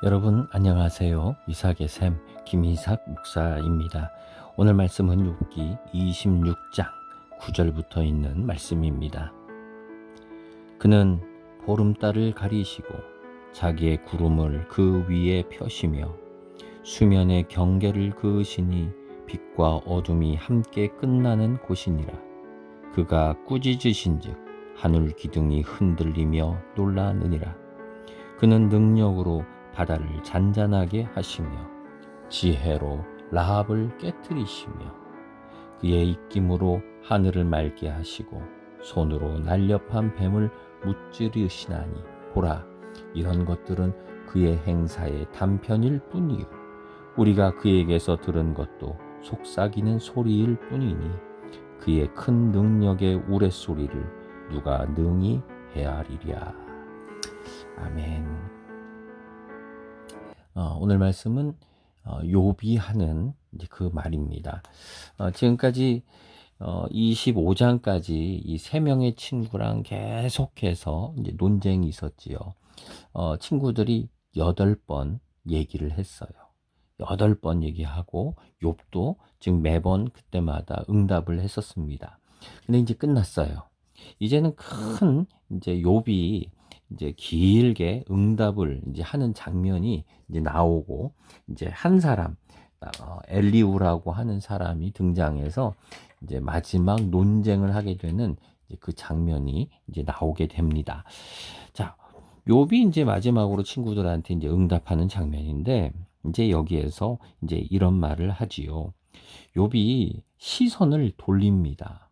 여러분 안녕하세요. 이삭의 샘 김이삭 목사입니다. 오늘 말씀은 욥기 26장 9절부터 있는 말씀입니다. 그는 보름달을 가리시고 자기의 구름을 그 위에 펴시며 수면의 경계를 그으시니 빛과 어둠이 함께 끝나는 곳이니라. 그가 꾸짖으신즉 하늘 기둥이 흔들리며 놀라느니라. 그는 능력으로 바다를 잔잔하게 하시며 지혜로 라합을 깨뜨리시며 그의 입김으로 하늘을 맑게 하시고 손으로 날렵한 뱀을 무찌르시나니 보라, 이런 것들은 그의 행사의 단편일 뿐이요 우리가 그에게서 들은 것도 속삭이는 소리일 뿐이니 그의 큰 능력의 우레소리를 누가 능히 헤아리랴. 아멘. 오늘 말씀은 욥이 하는 이제 그 말입니다. 지금까지 25장까지 이 세 명의 친구랑 계속해서 이제 논쟁이 있었지요. 친구들이 8번 얘기를 했어요. 8번 얘기하고 욥도 지금 매번 그때마다 응답을 했었습니다. 근데 이제 끝났어요. 이제는 큰 이제 욥이 이제 길게 응답을 이제 하는 장면이 이제 나오고 이제 한 사람 엘리우라고 하는 사람이 등장해서 이제 마지막 논쟁을 하게 되는 이제 그 장면이 이제 나오게 됩니다. 자, 욥이 이제 마지막으로 친구들한테 이제 응답하는 장면인데 이제 여기에서 이제 이런 말을 하지요. 욥이 시선을 돌립니다.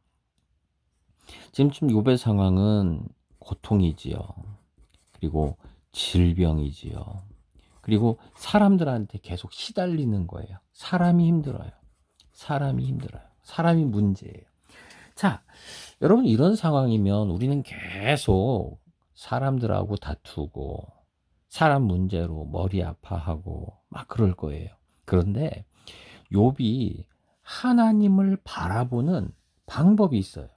지금 욥의 상황은 고통이지요. 그리고 질병이지요. 그리고 사람들한테 계속 시달리는 거예요. 사람이 힘들어요. 사람이 문제예요. 자, 여러분 이런 상황이면 우리는 계속 사람들하고 다투고 사람 문제로 머리 아파하고 막 그럴 거예요. 그런데 욥이 하나님을 바라보는 방법이 있어요.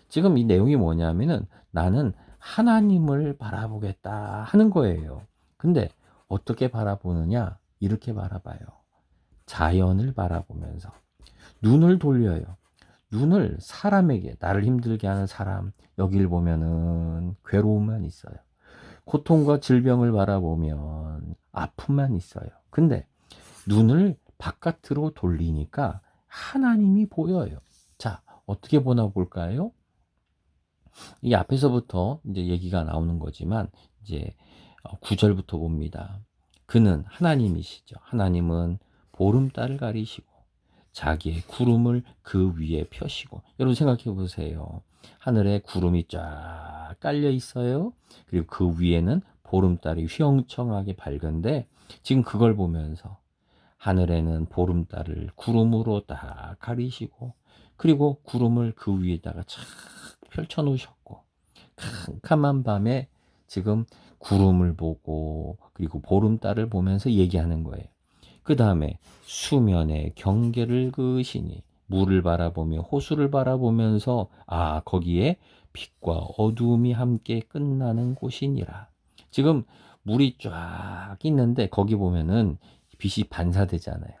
지금 이 내용이 뭐냐면은 나는 하나님을 바라보겠다 하는 거예요. 근데 어떻게 바라보느냐? 이렇게 바라봐요. 자연을 바라보면서 눈을 돌려요. 눈을 사람에게, 나를 힘들게 하는 사람, 여길 보면은 괴로움만 있어요. 고통과 질병을 바라보면 아픔만 있어요. 근데 눈을 바깥으로 돌리니까 하나님이 보여요. 자, 어떻게 보나 볼까요? 이 앞에서부터 이제 얘기가 나오는 거지만 이제 9절부터 봅니다. 그는 하나님이시죠. 하나님은 보름달을 가리시고 자기의 구름을 그 위에 펴시고, 여러분 생각해 보세요. 하늘에 구름이 쫙 깔려 있어요. 그리고 그 위에는 보름달이 휘영청하게 밝은데 지금 그걸 보면서 하늘에는 보름달을 구름으로 딱 가리시고 그리고 구름을 그 위에다가 착 펼쳐 놓으셨고 캄캄한 밤에 지금 구름을 보고 그리고 보름달을 보면서 얘기하는 거예요. 그 다음에 수면의 경계를 그으시니 물을 바라보며 호수를 바라보면서 거기에 빛과 어두움이 함께 끝나는 곳이니라. 지금 물이 쫙 있는데 거기 보면은 빛이 반사되잖아요.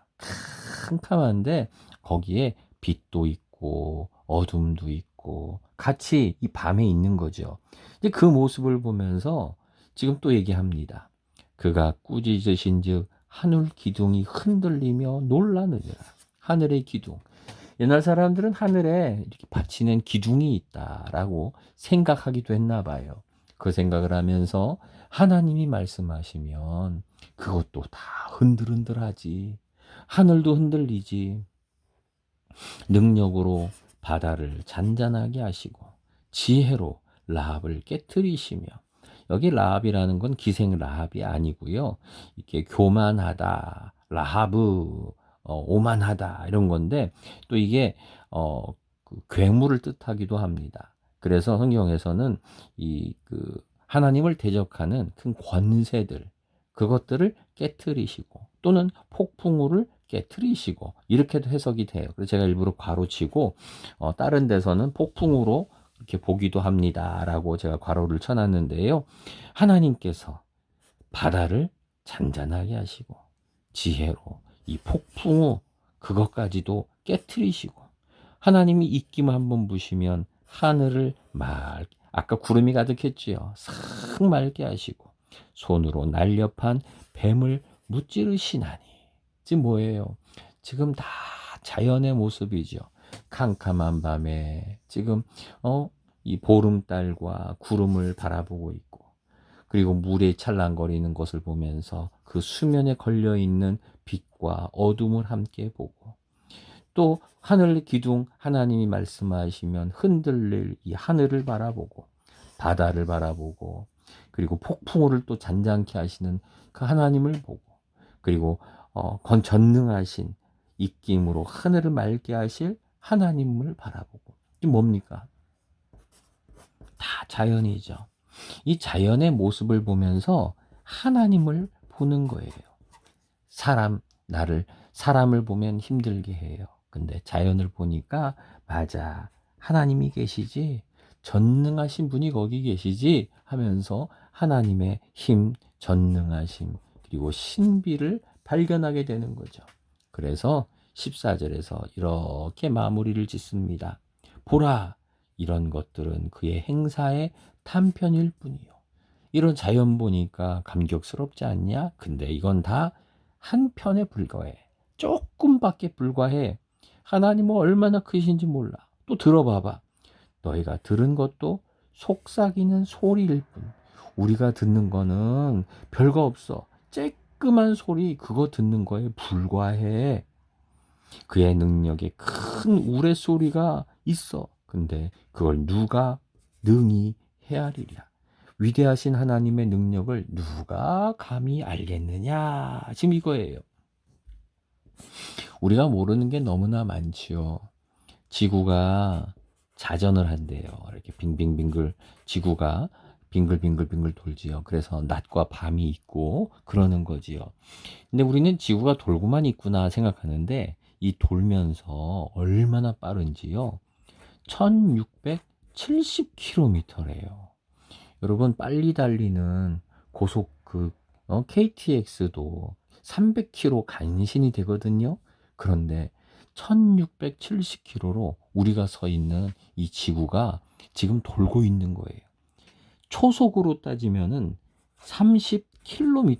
캄캄한데 거기에 빛도 있고 어둠도 있고 같이 이 밤에 있는 거죠. 이제 그 모습을 보면서 지금 또 얘기합니다. 그가 꾸짖으신즉 하늘 기둥이 흔들리며 놀라느니라. 하늘의 기둥. 옛날 사람들은 하늘에 이렇게 받치는 기둥이 있다라고 생각하기도 했나 봐요. 그 생각을 하면서 하나님이 말씀하시면 그것도 다 흔들흔들하지. 하늘도 흔들리지. 능력으로 바다를 잔잔하게 하시고 지혜로 라합을 깨뜨리시며, 여기 라합이라는 건 기생 라합이 아니고요. 이렇게 교만하다, 라합, 오만하다 이런 건데 또 이게 그 괴물을 뜻하기도 합니다. 그래서 성경에서는 하나님을 대적하는 큰 권세들, 그것들을 깨뜨리시고 또는 폭풍우를 깨뜨리시고 이렇게도 해석이 돼요. 그래서 제가 일부러 괄호치고 다른 데서는 폭풍우로 이렇게 보기도 합니다라고 제가 괄호를 쳐놨는데요. 하나님께서 바다를 잔잔하게 하시고 지혜로 이 폭풍우 그것까지도 깨트리시고 하나님이 입김 한번 부시면 하늘을 아까 구름이 가득했지요. 싹 맑게 하시고 손으로 날렵한 뱀을 무찌르시나니. 지금 뭐예요? 지금 다 자연의 모습이죠. 캄캄한 밤에 지금 이 보름달과 구름을 바라보고 있고, 그리고 물에 찰랑거리는 것을 보면서 그 수면에 걸려있는 빛과 어둠을 함께 보고, 또 하늘 기둥 하나님이 말씀하시면 흔들릴 이 하늘을 바라보고 바다를 바라보고, 그리고 폭풍우를 또 잔잔케 하시는 그 하나님을 보고, 그리고 전능하신 입김으로 하늘을 맑게 하실 하나님을 바라보고. 이게 뭡니까? 다 자연이죠. 이 자연의 모습을 보면서 하나님을 보는 거예요. 사람을 보면 힘들게 해요. 근데 자연을 보니까 맞아, 하나님이 계시지, 전능하신 분이 거기 계시지 하면서 하나님의 힘, 전능하심, 그리고 신비를 발견하게 되는 거죠. 그래서 14절에서 이렇게 마무리를 짓습니다. 보라, 이런 것들은 그의 행사의 단편일 뿐이요. 이런 자연 보니까 감격스럽지 않냐? 근데 이건 다 한 편에 불과해. 조금밖에 불과해. 하나님은 얼마나 크신지 몰라. 또 들어봐봐. 너희가 들은 것도 속삭이는 소리일 뿐. 우리가 듣는 거는 별거 없어. 쬐끄만 소리, 그거 듣는 거에 불과해. 그의 능력에 큰 우레소리가 있어. 근데 그걸 누가 능히 헤아리랴. 위대하신 하나님의 능력을 누가 감히 알겠느냐. 지금 이거예요. 우리가 모르는 게 너무나 많지요. 지구가 자전을 한대요. 이렇게 빙빙빙글, 지구가 빙글빙글빙글 돌지요. 그래서 낮과 밤이 있고 그러는 거지요. 근데 우리는 지구가 돌고만 있구나 생각하는데, 이 돌면서 얼마나 빠른지요. 1670km래요. 여러분, 빨리 달리는 고속 KTX도 300km 간신히 되거든요. 그런데 1670km로 우리가 서 있는 이 지구가 지금 돌고 있는 거예요. 초속으로 따지면은 30km래요.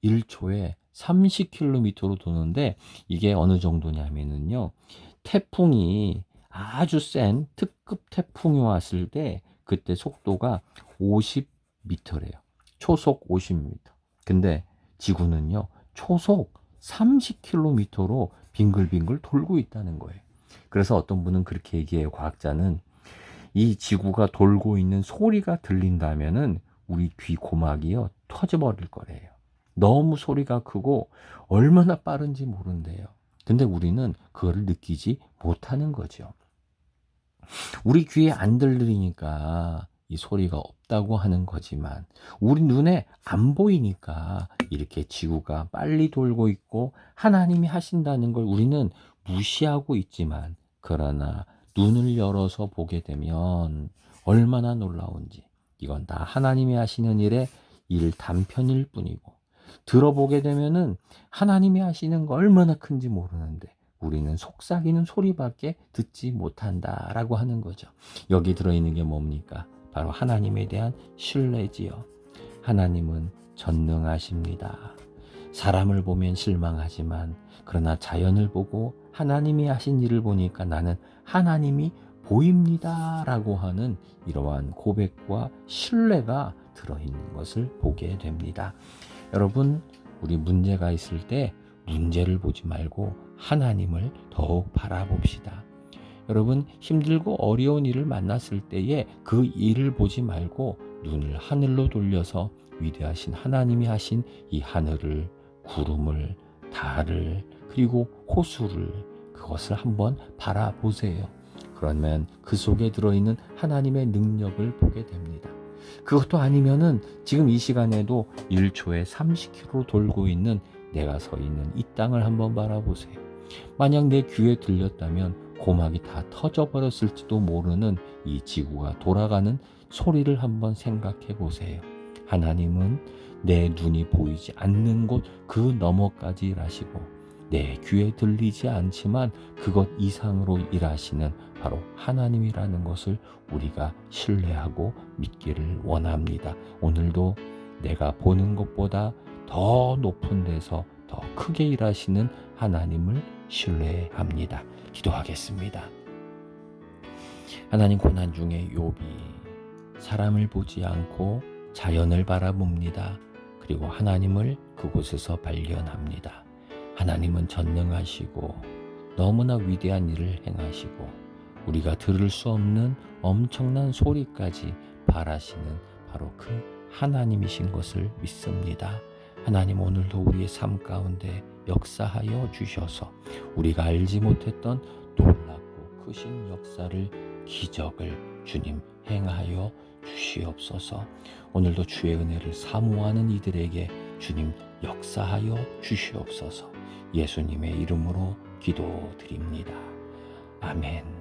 1초에 30km로 도는데, 이게 어느 정도냐면은요, 태풍이 아주 센 특급 태풍이 왔을 때 그때 속도가 50m래요. 초속 50m. 근데 지구는요, 초속 30km로 빙글빙글 돌고 있다는 거예요. 그래서 어떤 분은 그렇게 얘기해요. 과학자는 이 지구가 돌고 있는 소리가 들린다면은 우리 귀 고막이요, 터져버릴 거래요. 너무 소리가 크고 얼마나 빠른지 모른대요. 근데 우리는 그거를 느끼지 못하는 거죠. 우리 귀에 안 들리니까 이 소리가 없다고 하는 거지만, 우리 눈에 안 보이니까 이렇게 지구가 빨리 돌고 있고 하나님이 하신다는 걸 우리는 무시하고 있지만, 그러나 눈을 열어서 보게 되면 얼마나 놀라운지. 이건 다 하나님이 하시는 일의 일 단편일 뿐이고, 들어보게 되면은 하나님이 하시는 거 얼마나 큰지 모르는데 우리는 속삭이는 소리밖에 듣지 못한다라고 하는 거죠. 여기 들어있는 게 뭡니까? 바로 하나님에 대한 신뢰지요. 하나님은 전능하십니다. 사람을 보면 실망하지만, 그러나 자연을 보고 하나님이 하신 일을 보니까 나는 하나님이 보입니다 라고 하는 이러한 고백과 신뢰가 들어있는 것을 보게 됩니다. 여러분, 우리 문제가 있을 때 문제를 보지 말고 하나님을 더욱 바라봅시다. 여러분, 힘들고 어려운 일을 만났을 때에 그 일을 보지 말고 눈을 하늘로 돌려서 위대하신 하나님이 하신 이 하늘을, 구름을, 달을, 그리고 호수를, 그것을 한번 바라보세요. 그러면 그 속에 들어있는 하나님의 능력을 보게 됩니다. 그것도 아니면은 지금 이 시간에도 1초에 30km 돌고 있는 내가 서 있는 이 땅을 한번 바라보세요. 만약 내 귀에 들렸다면 고막이 다 터져버렸을지도 모르는 이 지구가 돌아가는 소리를 한번 생각해 보세요. 하나님은 내 눈이 보이지 않는 곳 그 너머까지 일하시고 내 귀에 들리지 않지만 그것 이상으로 일하시는 바로 하나님이라는 것을 우리가 신뢰하고 믿기를 원합니다. 오늘도 내가 보는 것보다 더 높은 데서 더 크게 일하시는 하나님을 신뢰합니다. 기도하겠습니다. 하나님, 고난 중에 욥이 사람을 보지 않고 자연을 바라봅니다. 그리고 하나님을 그곳에서 발견합니다. 하나님은 전능하시고 너무나 위대한 일을 행하시고 우리가 들을 수 없는 엄청난 소리까지 바라시는 바로 그 하나님이신 것을 믿습니다. 하나님, 오늘도 우리의 삶 가운데 역사하여 주셔서 우리가 알지 못했던 놀랍고 크신 역사를, 기적을 주님 행하여 주시옵소서. 오늘도 주의 은혜를 사모하는 이들에게 주님 역사하여 주시옵소서. 예수님의 이름으로 기도드립니다. 아멘.